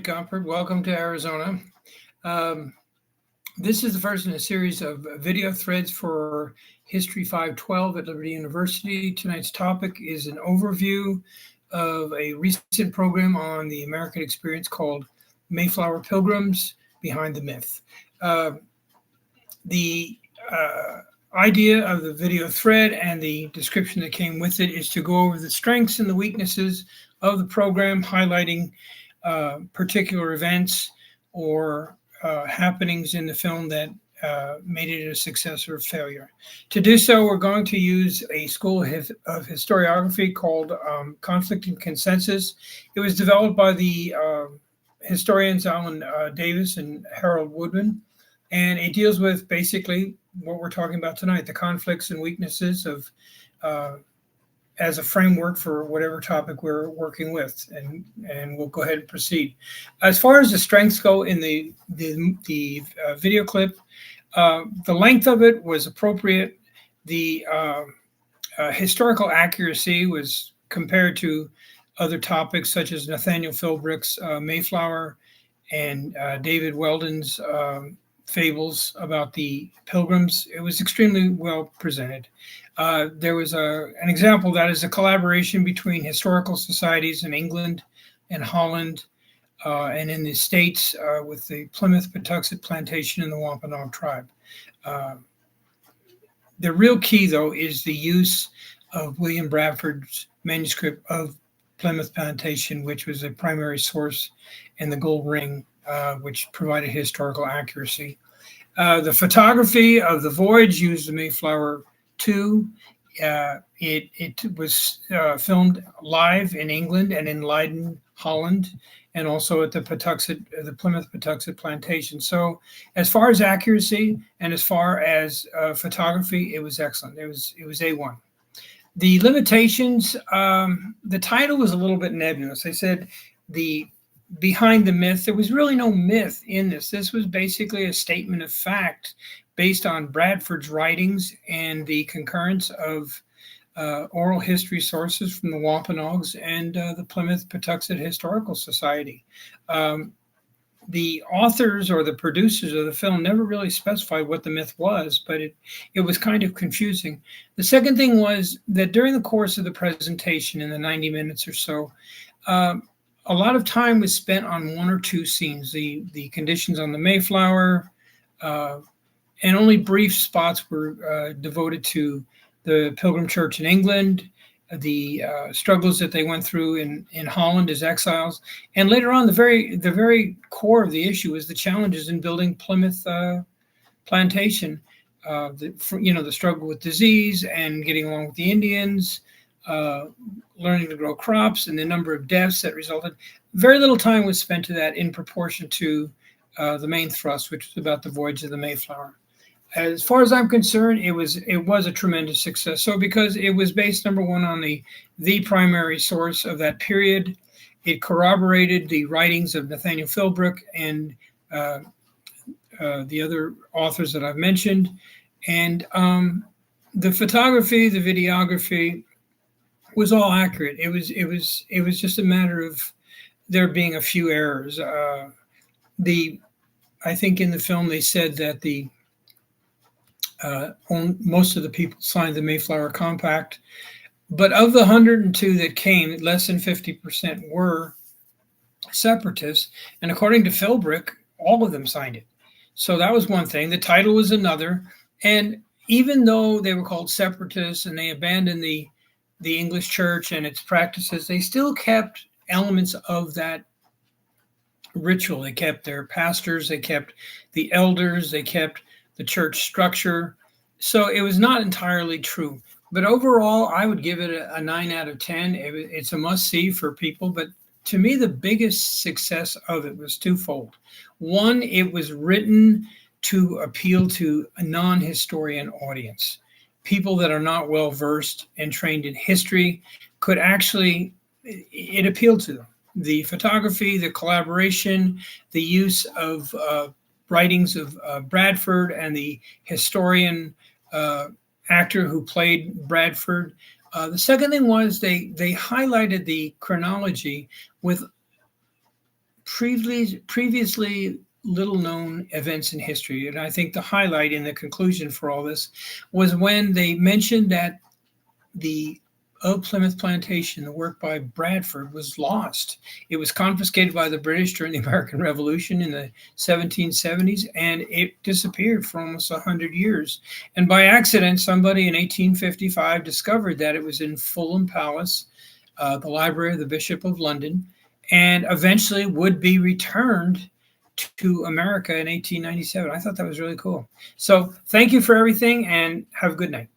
Kent Gompert. Welcome to Arizona. Um, this is the first in a series of video threads for History 512 at Liberty University. Tonight's topic is an overview of a recent program on the American experience called Mayflower Pilgrims Behind the Myth. The idea of the video thread and the description that came with it is to go over the strengths and the weaknesses of the program, highlighting particular events or happenings in the film that made it a success or failure. To do so, we're going to use a school of historiography called Conflict and Consensus. It was developed by the historians Alan Davis and Harold Woodman, and it deals with basically what we're talking about tonight, the conflicts and weaknesses of as a framework for whatever topic we're working with, and we'll go ahead and proceed. As far as the strengths go in the video clip, the length of it was appropriate. The historical accuracy was compared to other topics such as Nathaniel Philbrick's Mayflower and David Weldon's fables about the Pilgrims. It was extremely well presented. There was an example that is a collaboration between historical societies in England and Holland and in the States with the Plymouth-Patuxet Plantation and the Wampanoag tribe. The real key, though, is the use of William Bradford's manuscript of Plymouth Plantation, which was a primary source, and the gold ring, which provided historical accuracy. The photography of the voyage used the Mayflower 2. It was filmed live in England and in Leiden, Holland, and also at the Plymouth-Patuxet Plantation. So as far as accuracy and as far as photography, it was excellent. It was A1. The limitations, the title was a little bit nebulous. They said the Behind the Myth. There was really no myth in this. This was basically a statement of fact based on Bradford's writings and the concurrence of oral history sources from the Wampanoags and the Plymouth-Patuxet Historical Society. The authors or the producers of the film never really specified what the myth was, but it was kind of confusing. The second thing was that during the course of the presentation in the 90 minutes or so, a lot of time was spent on one or two scenes, the conditions on the Mayflower, and only brief spots were devoted to the Pilgrim Church in England, the struggles that they went through in Holland as exiles, and later on, the very core of the issue was the challenges in building Plymouth Plantation. The struggle with disease and getting along with the Indians, learning to grow crops, and the number of deaths that resulted. Very little time was spent to that in proportion to the main thrust, which was about the voyage of the Mayflower. As far as I'm concerned, it was a tremendous success. So because it was based, number one, on the primary source of that period, it corroborated the writings of Nathaniel Philbrick and the other authors that I've mentioned, and the photography, the videography was all accurate. It was just a matter of there being a few errors. I think in the film they said that most of the people signed the Mayflower Compact, but of the 102 that came, less than 50% were separatists, and according to Philbrick, all of them signed it. So that was one thing. The title was another, and even though they were called separatists and they abandoned the English church and its practices, they still kept elements of that ritual. They kept their pastors, they kept the elders, they kept the church structure. So it was not entirely true. But overall, I would give it a 9 out of 10. It's a must-see for people. But to me, the biggest success of it was twofold. One, it was written to appeal to a non-historian audience. People that are not well-versed and trained in history could actually, it appealed to them. The photography, the collaboration, the use of writings of Bradford and the historian actor who played Bradford. The second thing was they highlighted the chronology with previously little known events in history. And I think the highlight in the conclusion for all this was when they mentioned that the of Plymouth Plantation, the work by Bradford, was lost. It was confiscated by the British during the American Revolution in the 1770s, and it disappeared for almost 100 years. And by accident, somebody in 1855 discovered that it was in Fulham Palace, the library of the Bishop of London, and eventually would be returned to America in 1897. I thought that was really cool. So thank you for everything, and have a good night.